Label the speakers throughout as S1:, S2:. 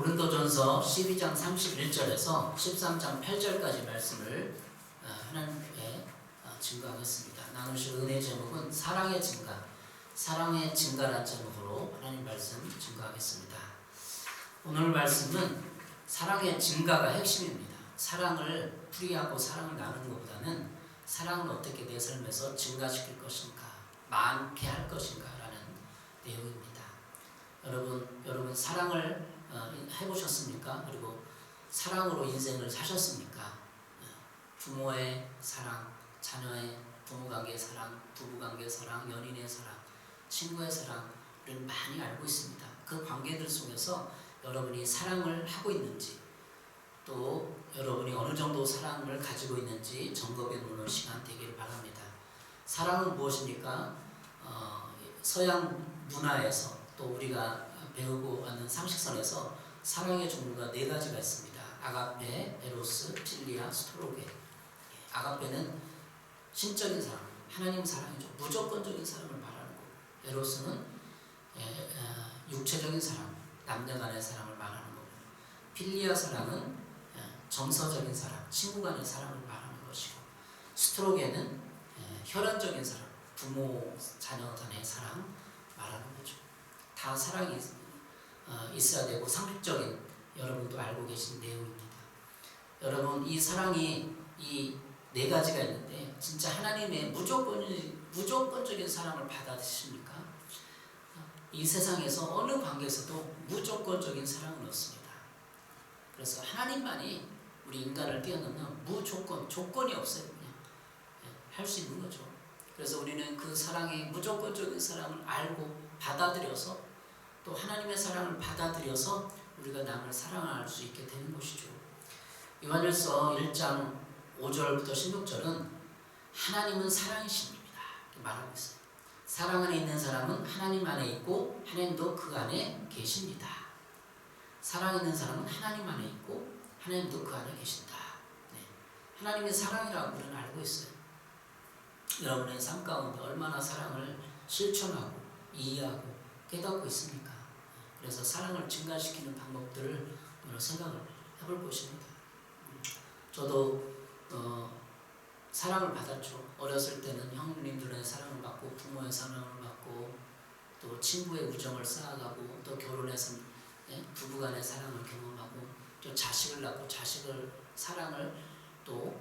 S1: 고린도전서 12장 31절에서 13장 8절까지 말씀을 하나님께 증거하겠습니다. 나누실 은혜 제목은 사랑의 증가, 사랑의 증가라는 제목으로 하나님 말씀 증거하겠습니다. 오늘 말씀은 사랑의 증가가 핵심입니다. 사랑을 풀이하고 사랑을 나누는 것보다는 사랑을 어떻게 내 삶에서 증가시킬 것인가, 많게 할 것인가 라는 내용입니다. 여러분 사랑을 해보셨습니까? 그리고 사랑으로 인생을 사셨습니까? 부모의 사랑, 자녀의 부모관계의 사랑, 부부관계의 사랑, 연인의 사랑, 친구의 사랑을 많이 알고 있습니다. 그 관계들 속에서 여러분이 사랑을 하고 있는지, 또 여러분이 어느 정도 사랑을 가지고 있는지 점검해 보는 시간 되기를 바랍니다. 사랑은 무엇입니까? 서양 문화에서 또 우리가 배우고 왔는 상식선에서 사랑의 종류가 4가지가 있습니다. 아가페, 에로스, 필리아, 스토로게. 아가페는 신적인 사랑, 하나님 사랑이죠. 무조건적인 사랑을 말하는 거고, 에로스는 육체적인 사랑, 남녀 간의 사랑을 말하는 거고, 필리아 사랑은 정서적인 사랑, 친구 간의 사랑을 말하는 것이고, 스토로게는 혈연적인 사랑, 부모, 자녀 간의 사랑 말하는 거죠. 다 사랑이 있어야 되고 상식적인, 여러분도 알고 계신 내용입니다. 여러분, 이 사랑이 이 4가지가 있는데 진짜 하나님의 무조건적인 사랑을 받아들이십니까? 이 세상에서 어느 관계에서도 무조건적인 사랑은 없습니다. 그래서 하나님만이 우리 인간을 뛰어넘는 조건이 없어요. 그냥 할 수 있는 거죠. 그래서 우리는 그 사랑의 무조건적인 사랑을 알고 받아들여서, 또 하나님의 사랑을 받아들여서 우리가 남을 사랑할 수 있게 되는 것이죠. 요한일서 1장 5절부터 16절은 하나님은 사랑이십니다 이렇게 말하고 있어요. 사랑 안에 있는 사람은 하나님 안에 있고 하나님도 그 안에 계십니다. 사랑 있는 사람은 하나님 안에 있고 하나님도 그 안에 계신다. 하나님의 사랑이라고 우리는 알고 있어요. 여러분의 삶 가운데 얼마나 사랑을 실천하고 이해하고 깨닫고 있습니까? 그래서 사랑을 증가시키는 방법들을 오늘 생각을 해볼 것입니다. 저도 사랑을 받았죠. 어렸을 때는 형님들의 사랑을 받고, 부모의 사랑을 받고, 또 친구의 우정을 쌓아가고, 또 결혼해서 부부간의 사랑을 경험하고, 또 자식을 낳고 자식을 사랑을 또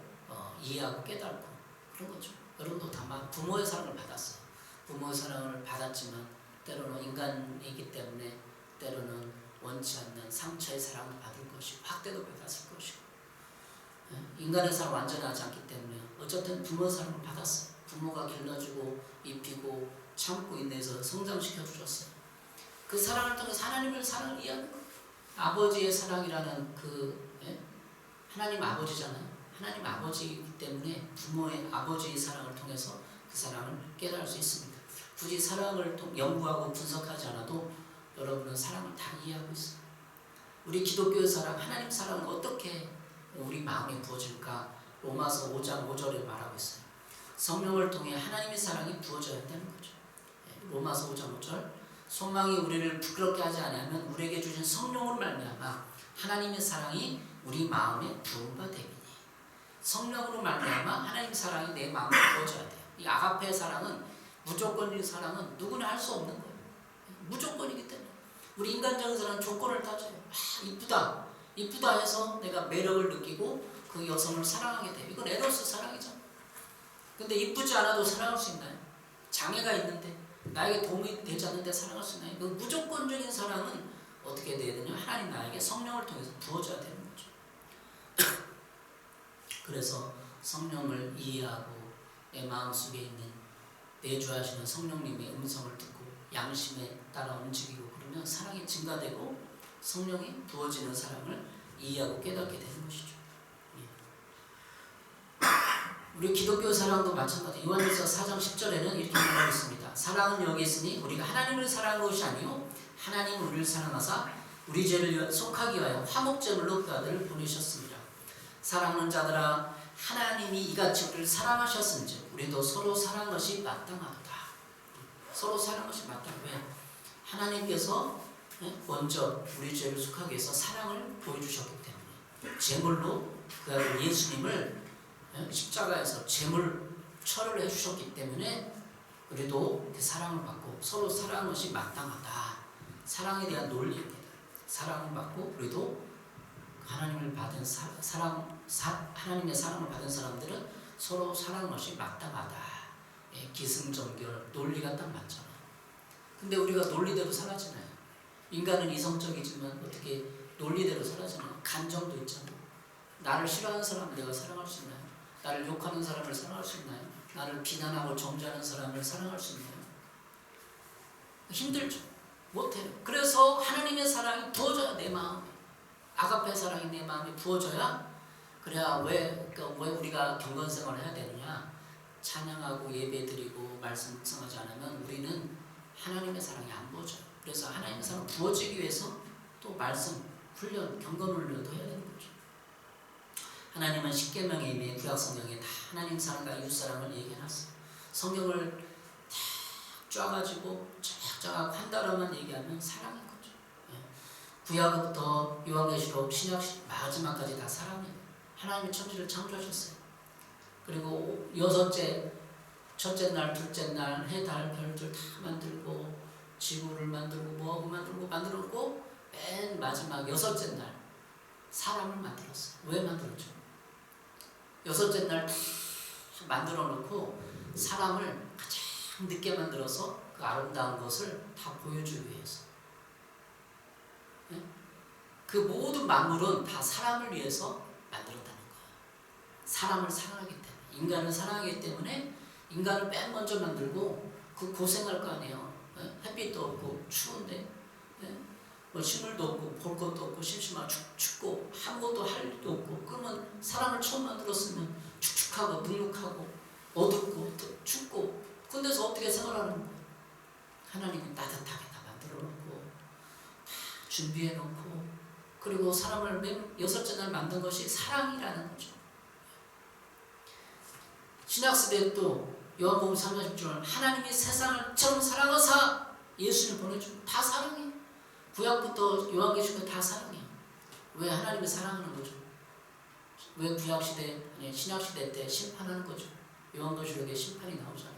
S1: 이해하고 깨닫고 그런 거죠. 여러분도 다만 부모의 사랑을 받았어요. 부모의 사랑을 받았지만 때로는 인간이기 때문에 때로는 원치 않는 상처의 사랑을 받을 것이고, 학대도 받았을 것이고, 인간의 사랑 완전하지 않기 때문에 어쨌든 부모의 사랑을 받았어요. 부모가 길러주고 입히고 참고 인내해서 성장시켜 주셨어요. 그 사랑을 통해서 하나님의 사랑을 이해하는 거예요. 아버지의 사랑이라는 하나님 아버지잖아요. 하나님 아버지이기 때문에 부모의 아버지의 사랑을 통해서 그 사랑을 깨달을 수 있습니다. 굳이 사랑을 연구하고 분석하지 않아도 여러분은 사랑을 다 이해하고 있어요. 우리 기독교의 사랑, 하나님 사랑은 어떻게 우리 마음에 부어질까? 로마서 5장 5절에 말하고 있어요. 성령을 통해 하나님의 사랑이 부어져야 한다는 거죠. 로마서 5장 5절, 소망이 우리를 부끄럽게 하지 않으면 우리에게 주신 성령으로 말미암아 하나님의 사랑이 우리 마음에 부은 바 되리니. 성령으로 말미암아 하나님의 사랑이 내 마음에 부어져야 돼요. 이 아가페의 사랑은, 무조건적인 사랑은 누구나 할 수 없는 거예요. 무조건이기 때문에. 우리 인간적인 사랑은 조건을 따져요. 이쁘다 해서 내가 매력을 느끼고 그 여성을 사랑하게 돼요. 이건 에로스 사랑이잖아. 근데 이쁘지 않아도 사랑할 수 있나요? 장애가 있는데, 나에게 도움이 되지 않는데 사랑할 수 있나요? 그 무조건적인 사랑은 어떻게 돼야 되냐? 하나님 나에게 성령을 통해서 부어줘야 되는 거죠. 그래서 성령을 이해하고 내 마음속에 있는 내주하시는 성령님의 음성을 듣고 양심에 따라 움직이고 그러면 사랑이 증가되고 성령이 부어지는 사랑을 이해하고 깨닫게 되는 것이죠. 우리 기독교 사랑도 마찬가지. 요한일서 4장 10절에는 이렇게 말하고 있습니다. 사랑은 여기 있으니 우리가 하나님을 사랑한 것이 아니요 하나님은 우리를 사랑하사 우리 죄를 속하기 위하여 화목제물로 그 아들을 보내셨습니다. 사랑하는 자들아, 하나님이 이같이 우리를 사랑하셨은즉 우리도 서로 사랑한 것이 마땅하도다. 서로 사랑한 것이 마땅해. 왜? 하나님께서 먼저 우리 죄를 속하기 위해서 사랑을 보여주셨기 때문에 제물로 그 아들 예수님을 십자가에서 제물 처리를 해주셨기 때문에 우리도 그 사랑을 받고 서로 사랑하는 것이 마땅하다. 사랑에 대한 논리입니다. 사랑을 받고 우리도 하나님을 받은 하나님의 사랑을 받은 사람들은 서로 사랑하는 것이 마땅하다. 기승전결 논리가 딱 맞잖아요. 근데 우리가 논리대로 살아지나요? 인간은 이성적이지만 어떻게 논리대로 살아지나요? 감정도 있잖아요. 나를 싫어하는 사람을 내가 사랑할 수 있나요? 나를 욕하는 사람을 사랑할 수 있나요? 나를 비난하고 정죄하는 사람을 사랑할 수 있나요? 힘들죠. 못해요. 그래서 하나님의 사랑이 부어져야 내 마음에, 아가페 사랑이 내 마음에 부어져야, 그래야 왜 우리가 경건생활을 해야 되느냐? 찬양하고 예배드리고 말씀 묵상하지 않으면 우리는 하나님의 사랑이 안 부어져요. 그래서 하나님의 사랑 부어지기 위해서 또 말씀, 훈련, 경건 훈련도 해야 되는 거죠. 하나님은 십계명에 이미 구약 성경에 다 하나님 사랑과 이웃 사랑을 얘기해놨어요. 성경을 다 쪼아가지고 쫙쫙 한 단어만 얘기하면 사랑인 거죠. 구약부터 요한계시록, 신약 마지막까지 다 사랑이에요. 하나님이 천지를 창조하셨어요. 그리고 첫째 날, 둘째 날, 해, 달, 별들 다 만들고 지구를 만들고 뭐하고 만들고 맨 마지막 여섯째 날 사람을 만들었어요. 왜 만들었죠? 여섯째 날 다 만들어 놓고 사람을 가장 늦게 만들어서 그 아름다운 것을 다 보여주기 위해서. 그 모든 만물은 다 사람을 위해서 만들었다는 거예요. 사람을 사랑하기 때문에, 인간을 사랑하기 때문에 인간을 맨 먼저 만들고 그 고생할 거 아니에요. 햇빛도 없고 추운데 뭐 식물도 없고 볼 것도 없고 심심하고 춥고 아무것도 할 일도 없고, 그러면 사람을 처음 만들었으면 축축하고 눅눅하고 어둡고 춥고 그런 데서 어떻게 생활하는 거예요? 하나님은 따뜻하게 다 만들어 놓고 다 준비해 놓고, 그리고 사람을 맨 여섯째 날 만든 것이 사랑이라는 거죠. 신약시대에 또 요한복음 3장 10절 하나님이 세상을 처럼 사랑하사 예수를 보내주고 다 사랑해요. 구약부터 요한계시록 다 사랑해요. 왜 하나님이 사랑하는 거죠? 왜 구약시대, 신약시대 때 심판하는 거죠? 요한계시록에 심판이 나오잖아요.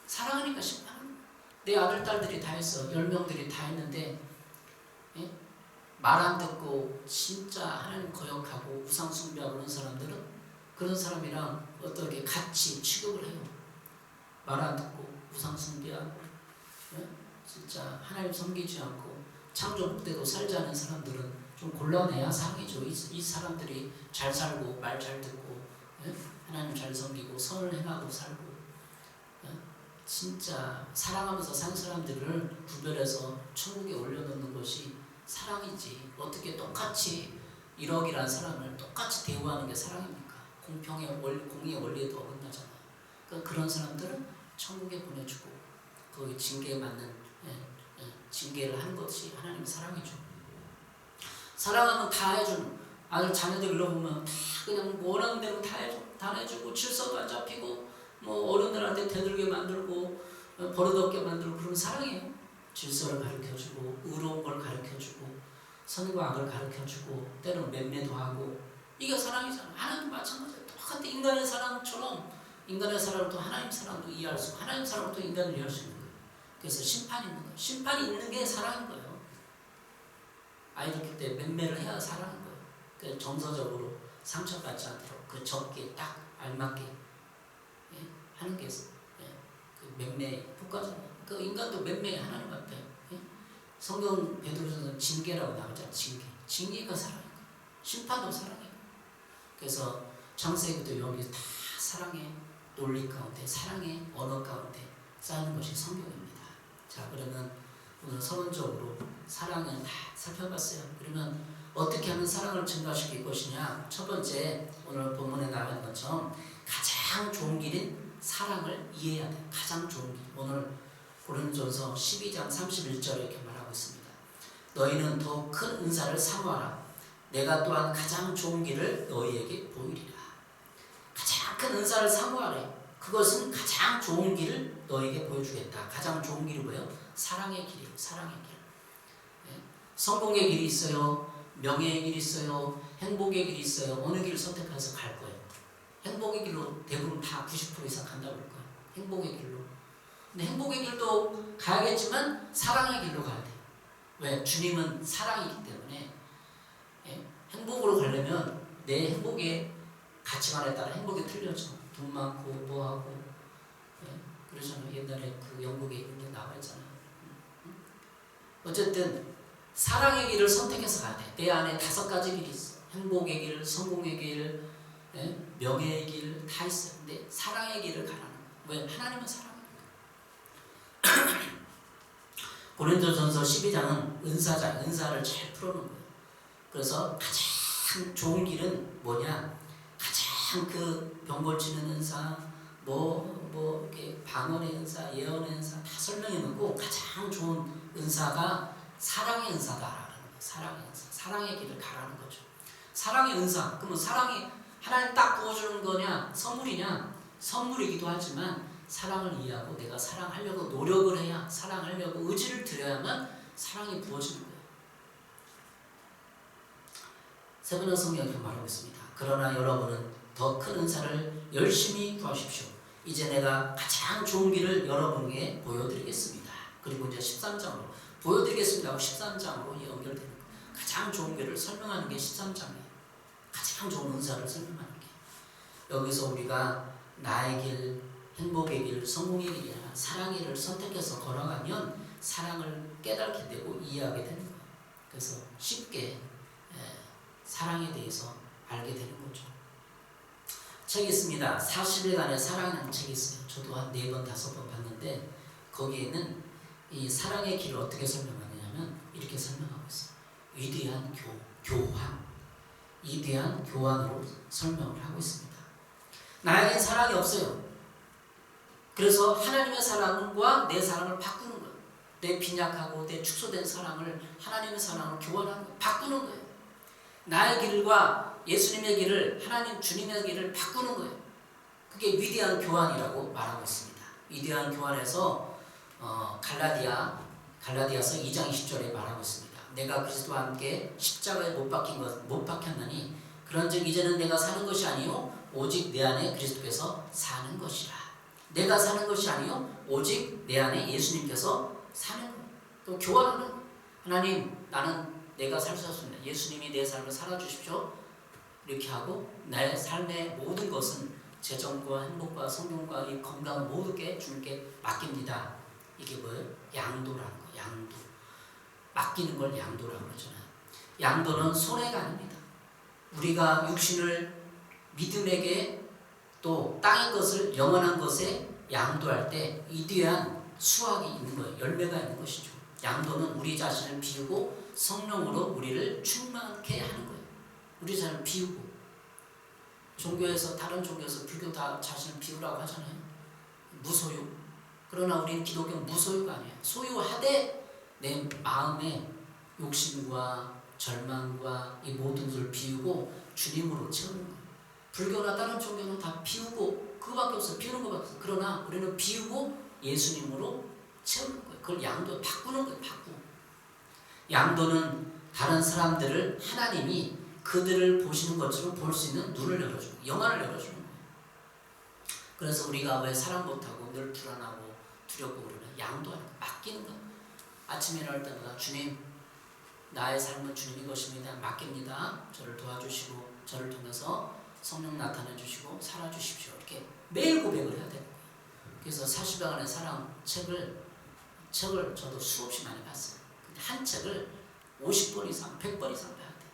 S1: 사랑하니까 심판하는 거예요. 내 아들, 딸들이 다 했어. 10명들이 다 했는데 말 안 듣고 진짜 하나님 거역하고 우상 숭배하고 그런 사람들은 그런 사람이랑 어떻게 같이 취급을 해요. 말 안 듣고 우상 숭배하고 진짜 하나님 섬기지 않고 창조국대도 살지 않은 사람들은 좀 곤란해야 상이죠. 이 사람들이 잘 살고 말 잘 듣고 하나님 잘 섬기고 선을 행하고 살고 진짜 사랑하면서 산 사람들을 구별해서 천국에 올려놓는 것이 사랑이지. 어떻게 똑같이 1억이라는 사람을 똑같이 대우하는 게 사랑입니까? 공의 원리에도 어긋나잖아요. 그러니까 그런 사람들은 천국에 보내주고 거기 징계에 맞는 징계를 하는 것이 하나님의 사랑이죠. 사랑하면 다 해주는, 아들 자녀들 일러보면 다 그냥 원하는 대로 다 해주고 질서도 안 잡히고 뭐 어른들한테 대들게 만들고 버릇없게 만들고 그런 사랑이에요. 질서를 가르쳐주고 의로운 걸 가르쳐주고 선과 악을 가르쳐주고 때로는 맴매도 하고, 이게 사랑이잖아요. 하나님도 마찬가지예요. 똑같은 인간의 사랑처럼 인간의 사랑을 또 하나님 사랑도 이해할 수 있고 하나님 사랑을 또 인간을 이해할 수 있는 거예요. 그래서 심판이 있는 거예요. 심판이 있는 게 사랑인 거예요. 아이들 키울 때 맴매를 해야 사랑인 거예요. 그래서 정서적으로 상처받지 않도록 그 적기에 딱 알맞게 하는 게 그 맴매 효과잖아요. 그 인간도 맴매 하나님 앞에 성경 베드로전서 징계라고 나오잖아요. 징계가 사랑이에요. 심판도 사랑이에요. 그래서 창세기부터 여기 다 사랑의 논리 가운데 사랑의 언어 가운데 쌓이는 것이 성경입니다. 자, 그러면 오늘 서론적으로 사랑은 다 살펴봤어요. 그러면 어떻게 하면 사랑을 증가시킬 것이냐? 첫 번째, 오늘 본문에 나와 있는 것처럼 가장 좋은 길인 사랑을 이해해야 돼요. 가장 좋은 길. 오늘 고린도전서 12장 31절에 이렇게 말하고 있습니다. 너희는 더 큰 은사를 사모하라. 내가 또한 가장 좋은 길을 너희에게 보이리라. 가장 큰 은사를 사모하래. 그것은 가장 좋은 길을 너희에게 보여주겠다. 가장 좋은 길이 뭐예요? 사랑의 길이에요. 사랑의 길. 성공의 길이 있어요. 명예의 길이 있어요. 행복의 길이 있어요. 어느 길을 선택해서 갈 거예요? 행복의 길로 대부분 다 90% 이상 간다고 할 거예요. 행복의 길로. 근데 행복의 길도 가야겠지만 사랑의 길로 가야 돼요. 왜? 주님은 사랑이기 때문에. 예? 행복으로 가려면 내 행복의 가치관에 따라 행복이 틀려져. 돈 많고 뭐하고. 예? 그러잖아요. 옛날에 그 영국에 이런 게 나와 있잖아요. 어쨌든 사랑의 길을 선택해서 가야 돼. 내 안에 5가지 길이 있어. 행복의 길, 성공의 길, 예? 명예의 길 다 있어요. 근데 사랑의 길을 가라는 거예요. 왜? 하나님은 사랑이니까. 고린도전서 12장은 은사를 잘 풀어놓은 거예요. 그래서 가장 좋은 길은 뭐냐? 가장 그 병고치는 은사, 이렇게 방언의 은사, 예언의 은사 다 설명해 놓고 가장 좋은 은사가 사랑의 은사다라는 거예요. 사랑의 은사, 사랑의 길을 가라는 거죠. 사랑의 은사, 그러면 사랑이 하나님 딱 부어주는 거냐, 선물이냐? 선물이기도 하지만 사랑을 이해하고 내가 사랑하려고 노력을 해야, 사랑하려고 의지를 들여야만 사랑이 부어지는 거예요. 세번역 성경에 이렇게 말하고 있습니다. 그러나 여러분은 더 큰 은사를 열심히 구하십시오. 이제 내가 가장 좋은 길을 여러분에게 보여드리겠습니다. 그리고 이제 13장으로 보여드리겠습니다 하고 13장으로 연결되는 거예요. 가장 좋은 길을 설명하는 게 13장이에요. 가장 좋은 은사를 설명하는 게. 여기서 우리가 나의 길, 행복의 길, 성공의 길이나 사랑의 길을 선택해서 걸어가면 사랑을 깨닫게 되고 이해하게 되는 거예요. 그래서 쉽게 사랑에 대해서 알게 되는 거죠. 책이 있습니다. 40일간의 사랑이라는 책이 있어요. 저도 한 4번, 5번 봤는데 거기에는 이 사랑의 길을 어떻게 설명하냐면 이렇게 설명하고 있어요. 위대한 교환, 위대한 교환으로 설명을 하고 있습니다. 나에겐 사랑이 없어요. 그래서 하나님의 사랑과 내 사랑을 바꾸는 거예요. 내 빈약하고 내 축소된 사랑을 하나님의 사랑으로 교환하는 거예요. 바꾸는 거예요. 나의 길과 예수님의 길을, 하나님 주님의 길을 바꾸는 거예요. 그게 위대한 교환이라고 말하고 있습니다. 위대한 교환에서 갈라디아서 2장 20절에 말하고 있습니다. 내가 그리스도와 함께 십자가에 못 박혔나니 그런즉 이제는 내가 사는 것이 아니요 오직 내 안에 그리스도께서 사는 것이라. 내가 사는 것이 아니요 오직 내 안에 예수님께서 사는 거예요. 또 교환하는 거예요. 하나님, 나는 내가 살 수 없습니다. 예수님이 내 삶을 살아주십시오. 이렇게 하고 나의 삶의 모든 것은 재정과 행복과 성공과 이 건강 모든 게 주님께 맡깁니다. 이게 뭐예요? 양도라는 거예요. 양도. 맡기는 걸 양도라고 그러잖아요. 양도는 손해가 아닙니다. 우리가 육신을 믿음에게 또 땅의 것을 영원한 것에 양도할 때 이대한 수확이 있는 거예요. 열매가 있는 것이죠. 양도는 우리 자신을 비우고 성령으로 우리를 충만케 하는 거예요. 우리 자신을 비우고. 종교에서, 다른 종교에서 불교 다 자신을 비우라고 하잖아요. 무소유. 그러나 우리는 기독교는 무소유가 아니에요. 소유하되 내 마음의 욕심과 절망과 이 모든 것을 비우고 주님으로 채우는 거예요. 불교나 다른 종교는 다 비우고 그거밖에 없어요. 비우는 것밖에 없어요. 그러나 우리는 비우고 예수님으로 채우는 거예요. 그걸 양도, 바꾸는 거예요. 양도는 다른 사람들을 하나님이 그들을 보시는 것처럼 볼 수 있는 눈을 열어주고 영안을 열어주는 거예요. 그래서 우리가 왜 사랑 못하고 늘 불안하고 두렵고 그러면 양도하는 거, 맡기는 거. 아침에 일어날 때마다 주님, 나의 삶은 주님의 것입니다. 맡깁니다. 저를 도와주시고 저를 통해서 성령 나타내 주시고 살아주십시오. 이렇게 매일 고백을 해야 되는 거예요. 그래서 40여간의 사랑 책을 저도 수없이 많이 봤어요. 근데 한 책을 50번 이상, 100번 이상 봐야 돼요.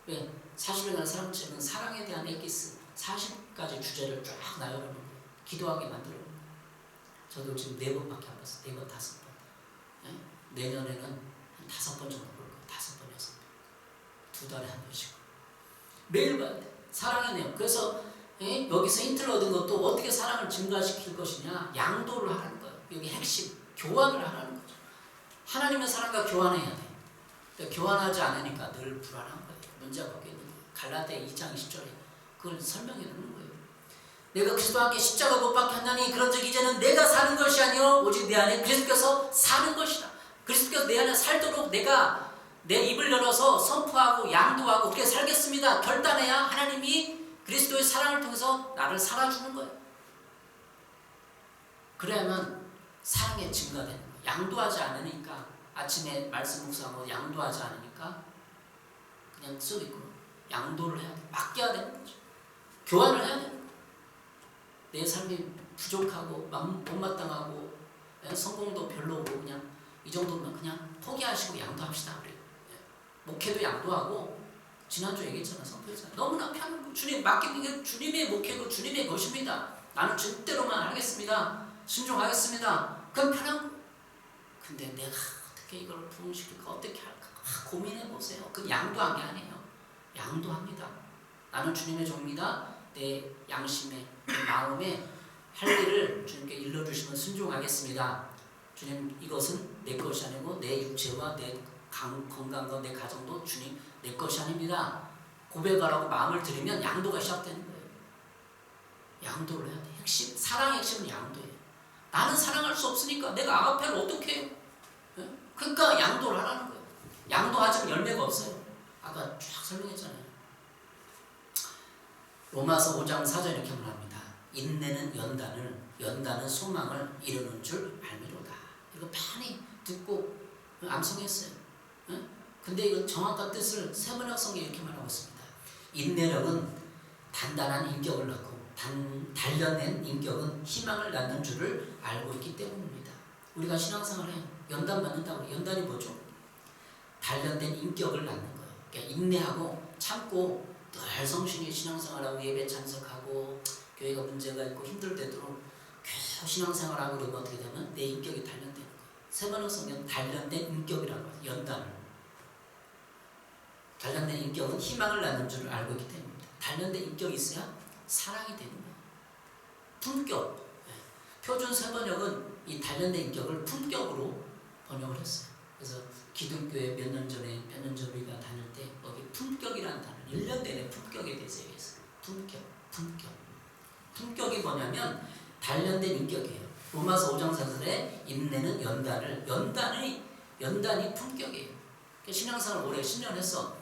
S1: 왜? 40여간의 사랑 책은 사랑에 대한 에기스 40가지 주제를 쫙 나열하는 거예요. 기도하게 만들어 놓은 거예요. 저도 지금 4번밖에 안 봤어요. 4번, 5번. 네? 내년에는 한 5번 정도 볼 거예요. 5번, 6번. 2달에 한 번씩. 매일 봐야 돼요. 사랑의 내용. 그래서 여기서 힌트를 얻은 것도 어떻게 사랑을 증가시킬 것이냐, 양도를 하라는 거예요. 여기 핵심, 교환을 하라는 거죠. 하나님의 사랑과 교환해야 돼. 그러니까 교환하지 않으니까 늘 불안한 거예요. 문제가 거기 있는 거예요. 갈라디아 2장 20절에 그걸 설명해 놓는 거예요. 내가 그리스도와 함께 십자가 못 박혔나니 그런즉 이제는 내가 사는 것이 아니요 오직 내 안에 그리스도께서 사는 것이라. 그리스도께서 내 안에 살도록 내가 내 입을 열어서 선포하고 양도하고 그렇게 살겠습니다. 결단해야 하나님이 그리스도의 사랑을 통해서 나를 살아주는 거예요. 그래야만 사랑의 증가되는 거예요. 양도하지 않으니까, 아침에 말씀 묵상하고 양도하지 않으니까 그냥 써 있고, 양도를 해야 돼. 맡겨야 되는 거죠. 교환을 해야 되는 거예요. 내 삶이 부족하고 못마땅하고 성공도 별로고 그냥 이 정도면 그냥 포기하시고 양도합시다. 그래요. 목회도 양도하고, 지난주 얘기했잖아. 선포했잖아. 너무나 편한 거. 주님 맡기는 게 주님의 목회고 주님의 것입니다. 나는 주대로만 하겠습니다. 순종하겠습니다. 그건 편한 거. 근데 내가 어떻게 이걸 부흥시킬까? 어떻게 할까? 고민해보세요. 그건 양도한 게 아니에요. 양도합니다. 나는 주님의 종입니다. 내 양심에, 내 마음에 할 일을 주님께 일러주시면 순종하겠습니다. 주님, 이것은 내 것이 아니고 내 육체와 내 건강과 내 가정도 주님 내 것이 아닙니다. 고백하라고 마음을 들이면 양도가 시작되는 거예요. 양도를 해야 돼. 핵심, 사랑의 핵심은 양도예요. 나는 사랑할 수 없으니까 내가 아가페를 어떻게 해요? 그러니까 양도를 하라는 거예요. 양도하지 않으면 열매가 없어요. 아까 쫙 설명했잖아요. 로마서 5장 4절 이렇게 말합니다. 인내는 연단은 소망을 이루는 줄 알미로다. 이거 많이 듣고 암송했어요. 근데 이거 정확한 뜻을 세번역 성경에 이렇게 말하고 있습니다. 인내력은 단단한 인격을 낳고 단련된 인격은 희망을 낳는 줄을 알고 있기 때문입니다. 우리가 신앙생활에 연단 받는다고. 연단이 뭐죠? 단련된 인격을 낳는 거예요. 그러니까 인내하고 참고 늘 성실히 신앙생활하고 예배 참석하고 교회가 문제가 있고 힘들 때도 계속 신앙생활하고 그러면 어떻게 되면 내 인격이 단련되는 거예요. 세번역 성경은 단련된 인격이라고 해요. 연단을. 단련된 인격은 희망을 낳는 줄을 알고 있기 때문입니다. 단련된 인격이 있어야 사랑이 되는 거예요. 품격. 표준 세번역은 이 단련된 인격을 품격으로 번역을 했어요. 그래서 기독교에 몇 년 전에 우리가 다닐 때 여기 품격이라는 단어, 1년 내내 품격에 대해서 얘기했어요. 품격이 뭐냐면 단련된 인격이에요. 로마서 5장 4절에 인내는 연단이 품격이에요. 신앙생활 오래 10년 했어.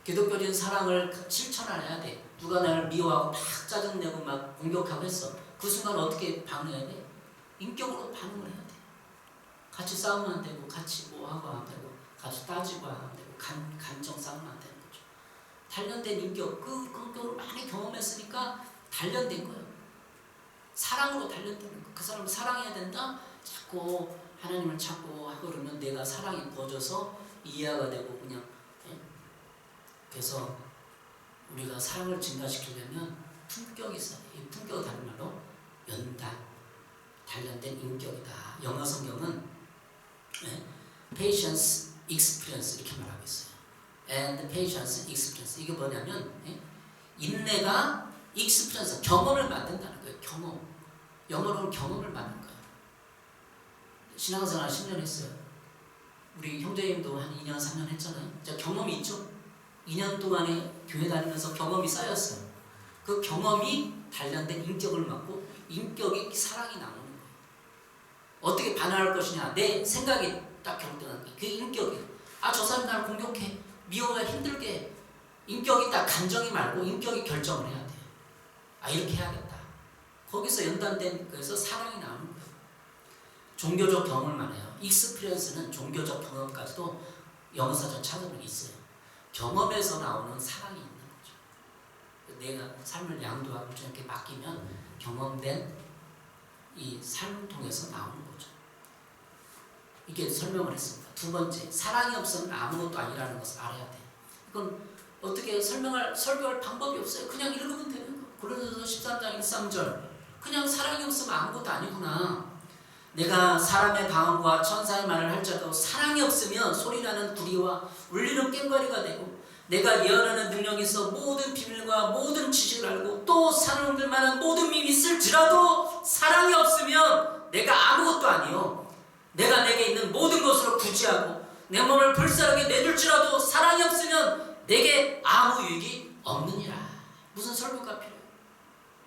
S1: 기독교적인 사랑을 실천해야 돼. 누가 나를 미워하고 막 짜증내고 막 공격하고 했어. 그 순간 어떻게 반응해야 돼? 인격으로 반응을 해야 돼. 같이 싸우면 안 되고, 같이 뭐 하고 안 되고, 같이 따지고 안 되고, 감정 싸우면 안 되는 거죠. 단련된 인격, 그걸 많이 경험했으니까 단련된 거예요. 사랑으로 단련되는 거. 그 사람을 사랑해야 된다? 자꾸 하나님을 찾고 하고 그러면 내가 사랑이 부어져서 이해가 되고 그냥. 그래서 우리가 사랑을 증가시키려면 품격이 있어야 돼. 이 품격은 다른 말로 단련된 인격이다. 영어 성경은 patience, experience 이렇게 말하고 있어요. and patience, experience. 이게 뭐냐면 인내가 experience, 경험을 만든다는 거예요. 영어로는 경험을 만든 거예요. 신앙생활 10년 했어요. 우리 형제님도 한 2년, 3년 했잖아요. 자, 경험이 있죠. 2년 동안에 교회 다니면서 경험이 쌓였어요. 그 경험이 단련된 인격을 맡고 인격이 사랑이 나오는 거예요. 어떻게 반응할 것이냐. 내 생각이 딱 결정되는 거예요. 그 인격이. 저 사람이 나를 공격해. 미워해. 힘들게 해. 인격이 딱 감정이 말고 인격이 결정을 해야 돼요. 이렇게 해야겠다. 거기서 연단된 거에서 사랑이 나오는 거예요. 종교적 경험을 말해요. 익스피리언스는 종교적 경험까지도 영어사전 찾아보면 있어요. 경험에서 나오는 사랑이 있는 거죠. 내가 삶을 양도하고 이렇게 맡기면 경험된 이 삶을 통해서 나오는 거죠. 이게 설명을 했습니다. 두 번째, 사랑이 없으면 아무것도 아니라는 것을 알아야 돼. 이건 어떻게 설교할 방법이 없어요. 그냥 읽으면 되는 거. 고린도서 13장 1-3절. 그냥 사랑이 없으면 아무것도 아니구나. 내가 사람의 방언과 천사의 말을 할지라도 사랑이 없으면 소리나는 구리와 울리는 꽹과리가 되고, 내가 예언하는 능력이 있어 모든 비밀과 모든 지식을 알고 또 사람들 만한 모든 힘이 있을지라도 사랑이 없으면 내가 아무것도 아니요. 내가 내게 있는 모든 것으로 구제하고 내 몸을 불쌍하게 내줄지라도 사랑이 없으면 내게 아무 유익이 없느니라. 무슨 설교가 필요해요?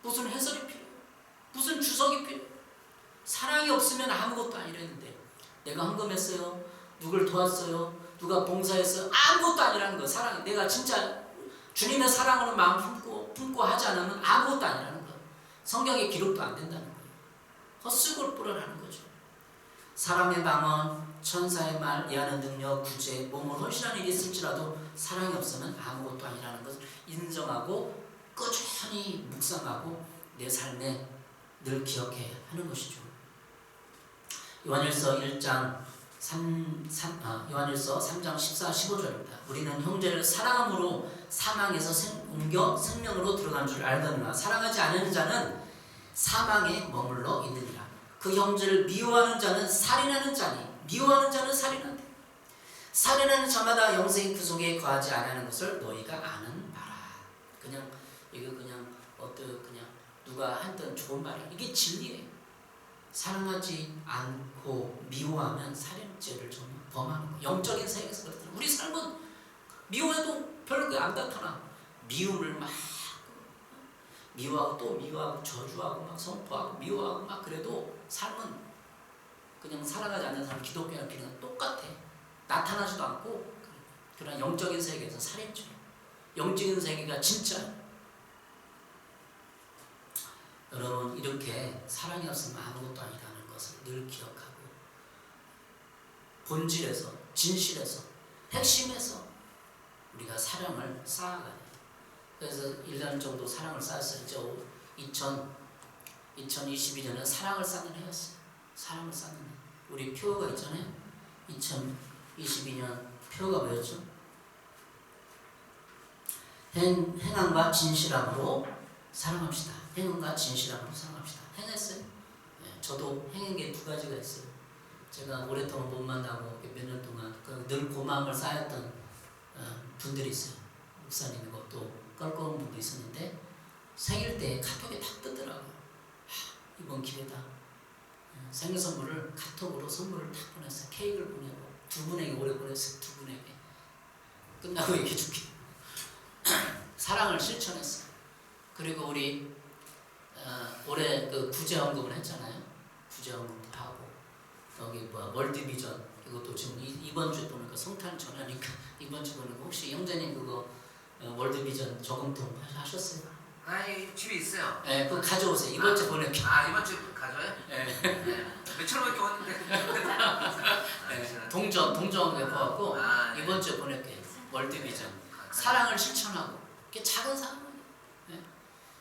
S1: 무슨 해설이 필요해요? 무슨 주석이 필요해요? 사랑이 없으면 아무것도 아니랬는데, 내가 헌금했어요. 누굴 도왔어요. 누가 봉사해서 아무것도 아니라는 거. 사랑, 내가 진짜 주님의 사랑하는 마음 품고 하지 않으면 아무것도 아니라는 거. 성경에 기록도 안 된다는 거예요. 헛수고를 거죠. 사람의 방언, 천사의 말, 예하는 능력, 구제, 몸을 헌신하는 일이 있을지라도 사랑이 없으면 아무것도 아니라는 것을 인정하고 꾸준히 묵상하고 내 삶에 늘 기억해야 하는 것이죠. 요한일서 3장 14, 15절입니다. 우리는 형제를 사랑함으로 사망에서 옮겨 생명으로 들어간 줄 알거니와 사랑하지 않는 자는 사망에 머물러 있느니라. 그 형제를 미워하는 자는 살인하는 자니 미워하는 자는 살인한다. 살인하는 자마다 영생의 구속에 거하지 않는 것을 너희가 아는 바라. 이거 그냥 누가 했던 좋은 말이야. 이게 진리예요. 사랑하지 않고 미워하면 살인죄를 범하는 거. 영적인 세계에서 그렇더라. 우리 삶은 미워해도 별로 안 나타나. 미움을 막 미워하고 또 미워하고 저주하고 막 선포하고 미워하고 막 그래도 삶은 그냥 사랑하지 않는 사람 기독교나 비는 똑같아. 나타나지도 않고 그런 영적인 세계에서 살인죄. 영적인 세계가 진짜. 여러분 이렇게 사랑이 없으면 아무것도 아니라는 것을 늘 기억하고 본질에서 진실에서 핵심에서 우리가 사랑을 쌓아가요. 그래서 1년 정도 사랑을 쌓았어요. 2022년은 사랑을 쌓는 해였어요. 사랑을 쌓는 해. 우리 표어가 있잖아요. 2022년 표어가 뭐였죠? 행함과 진실함으로 사랑합시다. 행함과 진실함으로 사랑합시다. 행했어요. 네, 저도 행한 게 2가지가 있어요. 제가 오랫동안 못 만나고 몇 년 동안 늘 고마움을 쌓였던 분들이 있어요. 목사님이고 또 껄끄러운 분도 있었는데 생일 때 카톡에 딱 뜨더라고요. 이번 기회다. 생일 선물을 카톡으로 선물을 딱 보냈어요. 케이크를 보내고 2분에게 오래 보냈어요. 2분에게 끝나고 얘기해줄게. 사랑을 실천했어요. 그리고 우리 올해 그 구제헌금을 했잖아요. 구제헌금도 하고 여기 월드비전 이것도 지금 이번 주에 보니까 성탄 전하니까 이번 주 보니까 혹시 형제님 그거 월드비전 저금통 하셨어요?
S2: 집에 있어요.
S1: 네, 그거 가져오세요. 이번 주 보낼게요.
S2: 이번 주 가져요?
S1: 네.
S2: 며칠밖에 왔는데.
S1: 네, 동전 갖고 이번 주에 보낼게요. 월드비전. 사랑을 실천하고 이게 작은 사랑이에요. 네.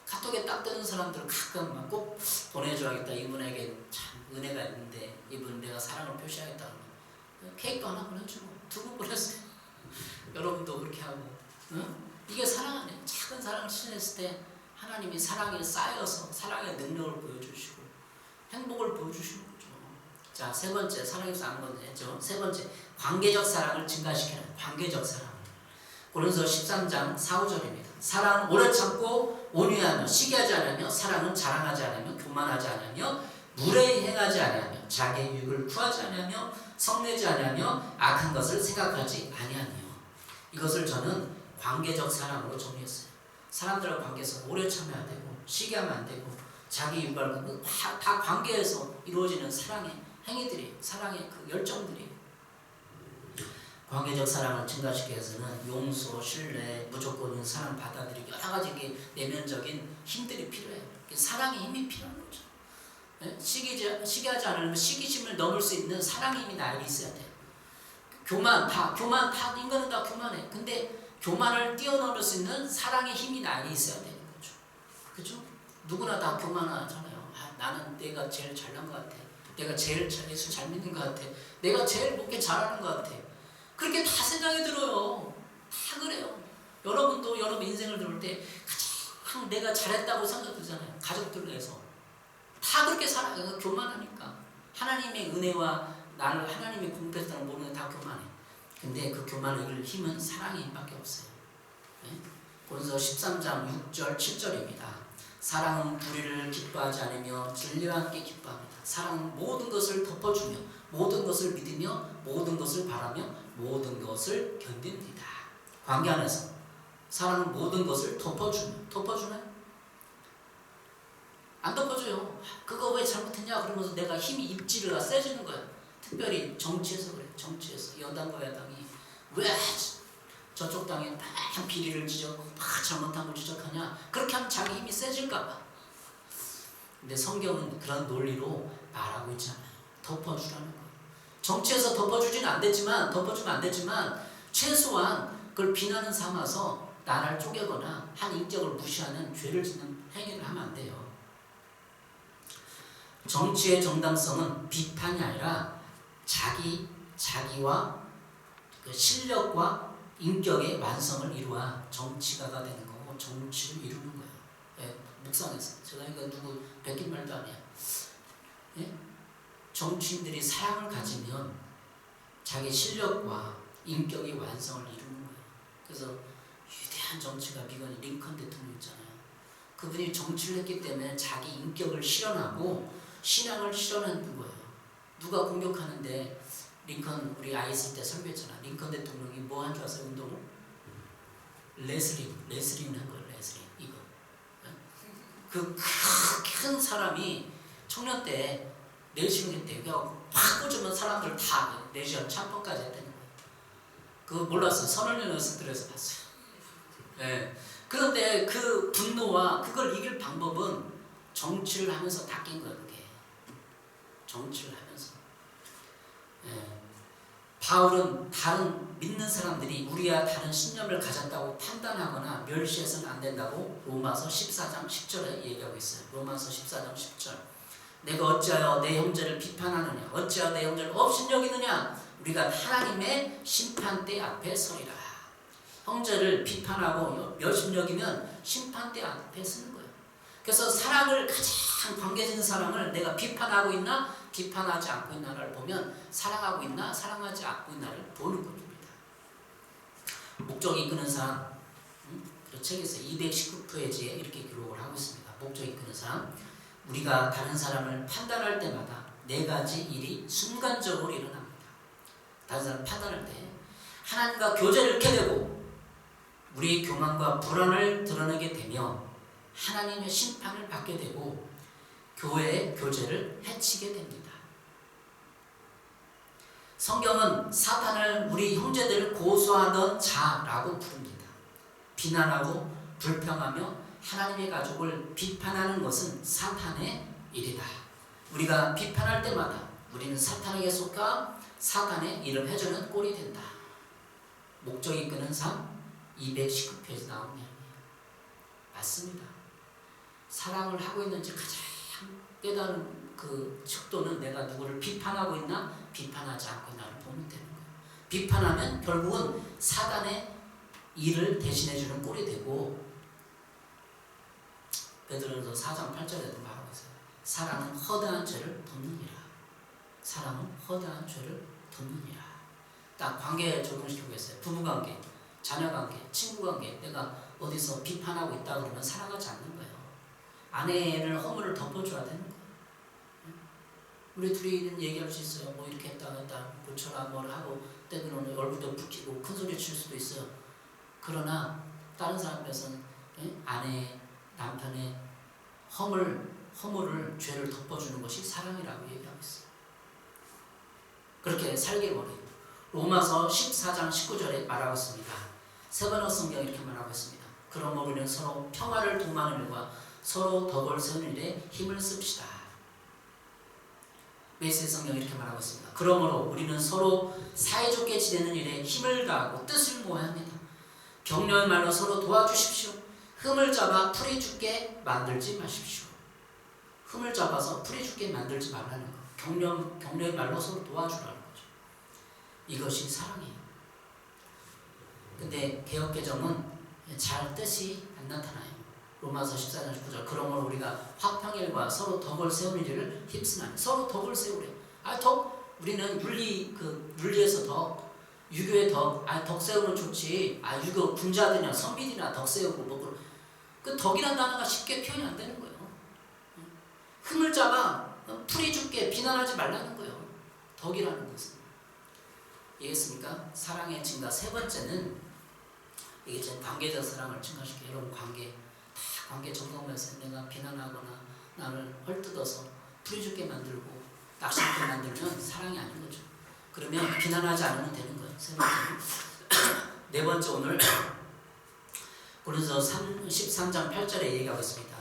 S1: 카톡에 딱 뜨는 사람들은 가끔 꼭 보내줘야겠다. 이분에게 참 은혜가 있는데 이분 내가 사랑을 표시하겠다 그러면 케이크 하나 보내주고 2분 보냈어요. 여러분도 그렇게 하고. 응? 이게 사랑 아니에요. 작은 사랑을 실천했을 때 하나님이 사랑에 쌓여서 사랑의 능력을 보여주시고 행복을 보여주시는 거죠. 자, 3번째 사랑에서 안 건드렸죠. 3번째 관계적 사랑을 증가시키는 관계적 사랑. 고린도서 13장 4, 5절입니다. 사랑은 오래 참고 온유하며 시기하지 않으며 사랑은 자랑하지 않으며 교만하지 않으며 무례히 행하지 않으며 자기의 유익을 구하지 않으며 성내지 않으며 악한 것을 생각하지 아니하며. 이것을 저는 관계적 사랑으로 정리했어요. 사람들과 관계에서 오래 참여해야 되고 시기하면 안 되고 자기 유발과 다 관계에서 이루어지는 사랑의 행위들이 사랑의 그 열정들이. 관계적 사랑을 증가시키기 위해서는 용서, 신뢰, 무조건적인 사랑 받아들이기 여러 가지 내면적인 힘들이 필요해요. 사랑의 힘이 필요한 거죠. 네? 시기하지 않으면 시기심을 넘을 수 있는 사랑의 힘이 나에게 있어야 돼요. 교만 다 인간은 다 교만해. 근데 교만을 뛰어넘을 수 있는 사랑의 힘이 나에게 있어야 되는 거죠. 그죠? 누구나 다 교만하잖아요. 나는 내가 제일 잘난 것 같아. 내가 제일 예수 잘 믿는 것 같아. 내가 제일 목회 잘하는 것 같아. 그렇게 다 생각이 들어요. 다 그래요. 여러분도 여러분 인생을 들을 때 가장 내가 잘했다고 생각되잖아요. 가족들 내에서 다 그렇게 살아요. 교만하니까 하나님의 은혜와 나를 하나님의 공패했다는 모르는 다 교만해. 근데 그 교만을 이길 힘은 사랑의 힘밖에 없어요. 네? 고린도서 13장 6절 7절입니다. 사랑은 불의를 기뻐하지 않으며 진리와 함께 기뻐합니다. 사랑은 모든 것을 덮어주며 모든 것을 믿으며 모든 것을 바라며 모든 것을 견딥니다. 관계 안에서 사랑은 모든 것을 덮어주나요? 안 덮어줘요. 그거 왜 잘못했냐 그러면서 내가 힘이 입지가 세지는 거야. 특별히 정치에서 그래. 정치에서 여당과 야당이 왜 저쪽 당에 막 비리를 지적하고 막 잘못한 걸 지적하냐? 그렇게 하면 자기 힘이 세질까 봐. 근데 성경은 그런 논리로 말하고 있지 않아요. 덮어주라는 거예요. 정치에서 덮어주면 안 되지만 최소한 그걸 비난은 삼아서 나라를 쪼개거나 한 인격을 무시하는 죄를 짓는 행위를 하면 안 돼요. 정치의 정당성은 비판이 아니라 자기와 그 실력과 인격의 완성을 이루어야 정치가가 되는 거고 정치를 이루는 거예요. 예, 묵상했어요. 제가 이거 누구 뺏긴 말도 아니에요. 예? 정치인들이 사랑을 가지면 자기 실력과 인격의 완성을 이루는 거예요. 그래서 위대한 정치가 미국의 링컨 대통령 있잖아요. 그분이 정치를 했기 때문에 자기 인격을 실현하고 신앙을 실현하는 거예요. 누가 공격하는데 링컨 우리 아이 있을 때 설교했잖아. 링컨 대통령이 뭐 한 줄 아세요? 운동을? 레슬링 한 거예요. 레슬링 이거. 그 큰 사람이 청년 때 4시간 했대요. 그래갖고 팍 꽂으면 사람들 다 4시간 참판까지 했다는 거예요. 그거 몰랐어요. 선언연의 스트레스 봤어요. 네. 그런데 그 분노와 그걸 이길 방법은 정치를 하면서 닦인 거예요. 그게. 정치를 하면서. 네. 바울은 다른 믿는 사람들이 우리와 다른 신념을 가졌다고 판단하거나 멸시해서는 안 된다고 로마서 14장 10절에 얘기하고 있어요. 로마서 14장 10절. 내가 어찌하여 내 형제를 비판하느냐? 어찌하여 내 형제를 업신여기느냐? 우리가 하나님의 심판대 앞에 서리라. 형제를 비판하고 열심여기면 심판대 앞에 서는 거예요. 그래서 사랑을 가장 관계적인 사랑을 내가 비판하고 있나 비판하지 않고 있나를 보면 사랑하고 있나 사랑하지 않고 있나를 보는 것입니다. 목적이 이끄는 사람, 그 책에서 219페이지에 이렇게 기록을 하고 있습니다. 목적이 이끄는 사람, 우리가 다른 사람을 판단할 때마다 4가지 일이 순간적으로 일어납니다. 다른 사람을 판단할 때 하나님과 교제를 잃게 되고 우리의 교만과 불안을 드러내게 되며 하나님의 심판을 받게 되고 교회의 교제를 해치게 됩니다. 성경은 사탄을 우리 형제들을 고소하던 자라고 부릅니다. 비난하고 불평하며 하나님의 가족을 비판하는 것은 사탄의 일이다. 우리가 비판할 때마다 우리는 사탄에게 속하 사탄의 일을 해주는 꼴이 된다. 목적이 이끄는 삶 219페이지 나오는 이야기예요. 맞습니다. 사랑을 하고 있는지 가장 깨달은 그 척도는 내가 누구를 비판하고 있나 비판하지 않고 있나를 보면 되는 거예요. 비판하면 결국은 사단의 일을 대신해주는 꼴이 되고 베드로전서 4장 8절에도 말하고 있어요. 사랑은 허다한 죄를 덮느니라. 사랑은 허다한 죄를 덮느니라. 딱 관계에 적용시키고 있어요. 부부관계, 자녀관계, 친구관계 내가 어디서 비판하고 있다 그러면 사랑하지 않는 거예요. 아내를 허물을 덮어줘야 되는 거예요. 우리 둘이는 얘기할 수 있어요. 뭐 이렇게 했다 고쳐라 뭘 하고 때로는 얼굴도 붉히고 큰소리 칠 수도 있어요. 그러나 다른 사람에서는 아내 남편의 허물을 죄를 덮어주는 것이 사랑이라고 얘기하고 있어요. 그렇게 살길 원해요. 로마서 14장 19절에 말하고 있습니다. 세번역 성경 이렇게 말하고 있습니다. 그러므로 우리는 서로 평화를 도모하는 일과 서로 덕을 세우는 일에 힘을 씁시다. 메시지 성경 이렇게 말하고 있습니다. 그러므로 우리는 서로 사이좋게 지내는 일에 힘을 다하고 뜻을 모아야 합니다. 격려의 말로 서로 도와주십시오. 흠을 잡아 풀이 죽게 만들지 마십시오. 흠을 잡아서 풀이 죽게 만들지 말라는 거. 격려의 말로 서로 도와주라는 거죠. 이것이 사랑이에요. 근데 개역개정은 잘 뜻이 안 나타나요. 로마서 14장 19절. 그러므로 우리가 화평일과 서로 덕을 세우는 일을 힘쓰나니 서로 덕을 세우래. 우리는 윤리에서 덕, 유교의 덕, 덕 세우면 좋지. 유교 군자들이나 선비들이나 덕 세우고 뭐 그 덕이라는 단어가 쉽게 표현이 안 되는 거예요. 흠을 잡아 풀이 죽게 비난하지 말라는 거예요. 덕이라는 것은. 이해했습니까? 사랑의 증가 세 번째는 이게 제 관계적 사랑을 증가시켜요. 여러분 관계 점검에서 내가 비난하거나 나를 헐뜯어서 풀이 죽게 만들고 낙심케 만들면 사랑이 아닌 거죠. 그러면 비난하지 않으면 되는 거예요. 세 번째는 네 번째 오늘 고린도서 13장 8절에 얘기하고 있습니다.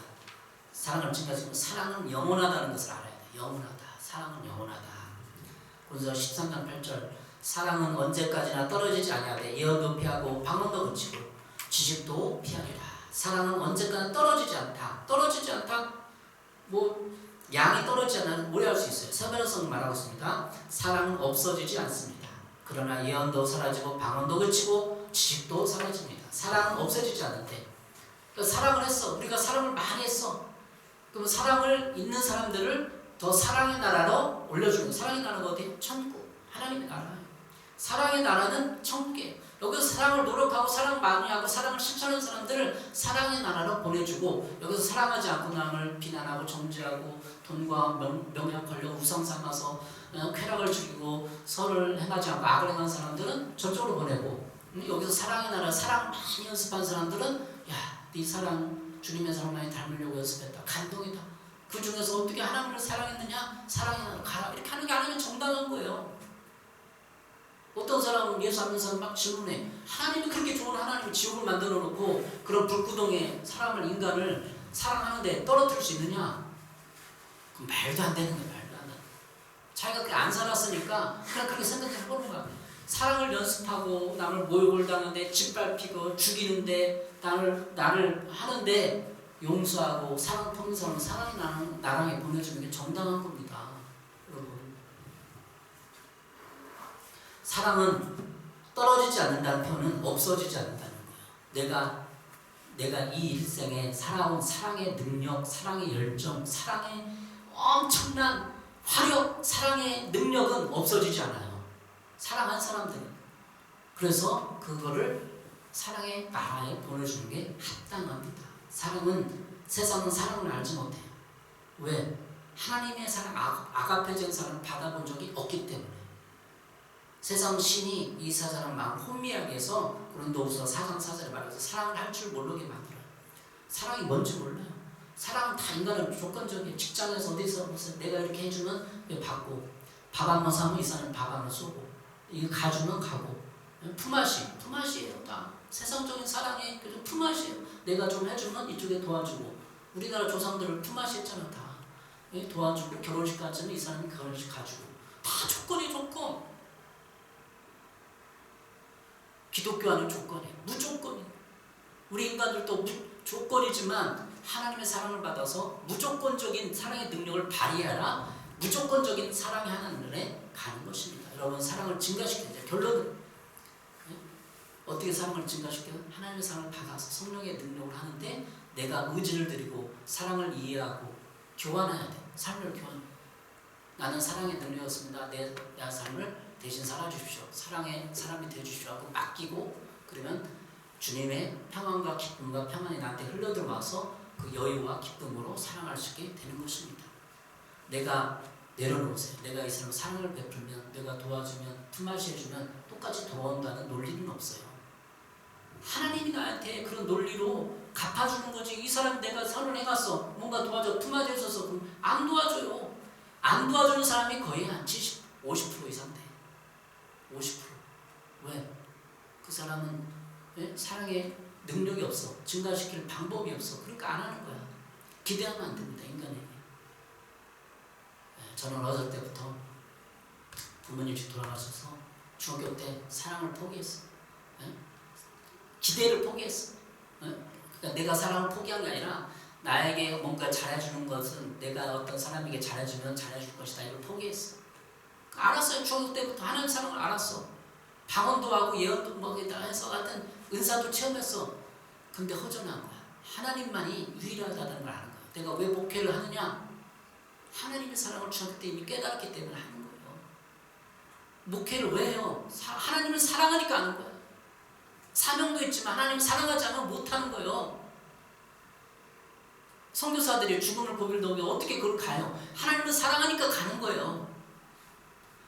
S1: 사랑을 증가시키면 사랑은 영원하다는 것을 알아야 돼. 영원하다. 사랑은 영원하다. 고린도서 13장 8절 사랑은 언제까지나 떨어지지 아니하되 예언도 피하고 방언도 그치고 지식도 피하리라. 사랑은 언제까지나 떨어지지 않다. 떨어지지 않다. 양이 떨어지지 않으면 오래 할 수 있어요. 서변호성은 말하고 있습니다. 사랑은 없어지지 않습니다. 그러나 예언도 사라지고 방언도 그치고 지식도 사라집니다. 사랑은 없어지지 않는데 그러니까 사랑을 했어. 우리가 사랑을 많이 했어. 그럼 사랑을 있는 사람들을 더 사랑의 나라로 올려주는 거예요. 사랑의 나라가 어디? 천국. 하나님의 나라예요. 사랑의 나라는 천국이에요. 여기서 사랑을 노력하고 사랑 많이 하고 사랑을 실천하는 사람들을 사랑의 나라로 보내주고 여기서 사랑하지 않고 남을 비난하고 정죄하고 돈과 명예와 권력 우상 삼아서 쾌락을 즐기고 서를 행하지 않고 악을 행하는 사람들은 저쪽으로 보내고 여기서 사랑의 나라 사랑 많이 연습한 사람들은 야, 네 사랑 주님의 사랑 많이 닮으려고 연습했다. 감동이다. 그 중에서 어떻게 하나님을 사랑했느냐? 사랑의 나라 가라. 이렇게 하는 게 하나님의 정당한 거예요. 어떤 사람은 예수 안 믿는 사람 막 질문해. 하나님이 그렇게 좋은 하나님이 지옥을 만들어 놓고 그런 불구덩이에 인간을 사랑하는데 떨어뜨릴 수 있느냐? 그럼 말도 안 되는 거야. 말도 안 돼. 자기가 그렇게 안 살았으니까 그냥 그렇게 생각해보는 거야. 사랑을 연습하고 남을 모욕을 당하는데 짓밟히고 죽이는데 나를 하는데 용서하고 사랑 품는 사람은 사랑이 나랑에 보내주는 게 정당한 겁니다. 사랑은 떨어지지 않는다는 표현은 없어지지 않는다는 거예요. 내가 이 일생에 살아온 사랑의 능력, 사랑의 열정, 사랑의 엄청난 화력, 사랑의 능력은 없어지지 않아요. 사랑한 사람들은. 그래서 그거를 사랑의 나라에 보내주는 게 합당합니다. 세상은 사랑을 알지 못해요. 왜? 하나님의 사랑, 아가페적인 사랑을 받아본 적이 없기 때문에. 세상 신이 이 사람을 마음 혼미하게 해서 고린도후서 4장 4절에 말해서 사랑을 할 줄 모르게 만들어요. 사랑이 뭔지 몰라요. 사랑은 다 인간은 조건적이에요. 직장에서 어디서 무슨 내가 이렇게 해주면 받고 밥 한 번 사면 이 사람은 밥 한 번 쏘고 이거 가주면 가고 품앗이에요. 다 세상적인 사랑의 품앗이에요. 내가 좀 해주면 이쪽에 도와주고 우리나라 조상들을 품앗이 했잖아. 다 도와주고 결혼식 가주면 이 사람이 결혼식 가주고 다 조건이 조건. 기독교 안은 조건이에요. 무조건이에요. 우리 인간들도 조건이지만 하나님의 사랑을 받아서 무조건적인 사랑의 능력을 발휘하라 무조건적인 사랑의 하나님에 가는 것입니다. 여러분 사랑을 증가시켜야 결론은 어떻게 사랑을 증가시켜요? 하나님의 사랑을 받아서 성령의 능력을 하는데 내가 의지를 드리고 사랑을 이해하고 교환해야 돼. 삶을 교환해. 나는 사랑의 능력이었습니다. 내 삶을 대신 살아주십시오. 사랑의 사람이 되어주십시오 하고 맡기고 그러면 주님의 평안과 기쁨과 평안이 나한테 흘러들어와서 그 여유와 기쁨으로 사랑할 수 있게 되는 것입니다. 내가 내려놓으세요. 내가 이 사람 사랑을 베풀면 내가 도와주면 품앗이 해주면 똑같이 돌아온다는 논리는 없어요. 하나님이 나한테 그런 논리로 갚아주는 거지. 이 사람 내가 선을 해갔어. 뭔가 도와줘. 품앗이 해줘서 안 도와줘요. 안 도와주는 사람이 거의 한 70, 50% 이상 돼. 50%. 왜? 그 사람은 사랑의 능력이 없어. 증가시킬 방법이 없어. 그러니까 안 하는 거야. 기대하면 안 됩니다. 인간에게. 저는 어릴 때부터 부모님 집 돌아가셔서 중학교 때 사랑을 포기했어. 기대를 포기했어. 그러니까 내가 사랑을 포기한 게 아니라 나에게 뭔가 잘해주는 것은 내가 어떤 사람에게 잘해주면 잘해줄 것이다. 이걸 포기했어. 알았어요. 중학교 때부터 하나님 사랑을 알았어. 방언도 하고 예언도 뭐 해서 하여튼 은사도 체험했어. 근데 허전한 거야. 하나님만이 유일하다는 걸 아는 거야. 내가 왜 목회를 하느냐? 하나님의 사랑을 중학교 때 이미 깨달았기 때문에 하는 거예요. 목회를 왜 해요? 하나님을 사랑하니까 하는 거야. 사명도 있지만 하나님 사랑하지 않으면 못하는 거예요. 선교사들이 죽음을 고비를 넘겨 어떻게 그걸 가요? 하나님을 사랑하니까 가는 거예요.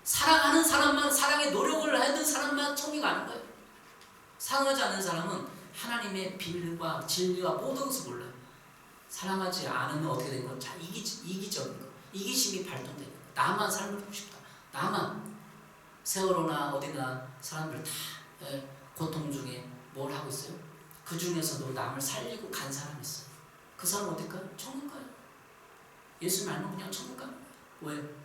S1: 사랑하는 사람만, 사랑의 노력을 하는 사람만 천국 가는 거예요. 사랑하지 않는 사람은 하나님의 비밀과 진리와 모든 것을 몰라요. 사랑하지 않으면 어떻게 되는 거예요? 자, 이기적인 거. 이기심이 발동되는 거예요. 나만 삶을 보고 싶다. 나만. 세월호나 어디나 사람들 다 고통 중에 뭘 하고 있어요? 그 중에서도 남을 살리고 간 사람이 있어요. 그 사람 어디 가요? 천국 가요. 예수 알면 그냥 천국 가는 거예요. 왜?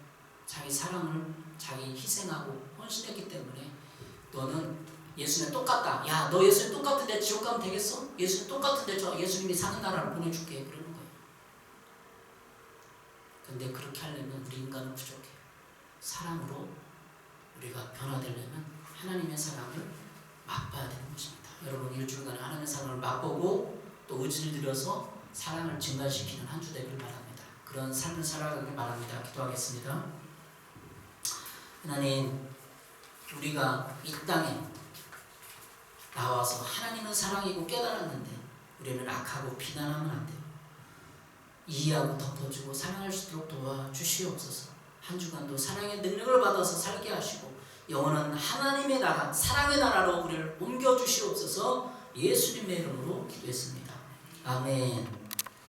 S1: 자기 사랑을 자기 희생하고 헌신했기 때문에 너는 예수님 똑같다. 야, 너 예수님 똑같은데 지옥 가면 되겠어? 예수님 똑같은데 저 예수님이 사는 나라를 보내줄게. 그러는 거예요. 근데 그렇게 하려면 우리 인간은 부족해요. 사랑으로 우리가 변화되려면 하나님의 사랑을 맛봐야 되는 것입니다. 여러분 일주일간 하나님의 사랑을 맛보고 또 의지를 들여서 사랑을 증가시키는 한 주 되길 바랍니다. 그런 삶을 살아가길 바랍니다. 기도하겠습니다. 하나님, 우리가 이 땅에 나와서 하나님은 사랑이고 깨달았는데 우리는 악하고 비난하면 안 돼요. 이해하고 덮어주고 사랑할 수 있도록 도와주시옵소서. 한 주간도 사랑의 능력을 받아서 살게 하시고 영원한 하나님의 나라, 사랑의 나라로 우리를 옮겨주시옵소서. 예수님의 이름으로 기도했습니다. 아멘.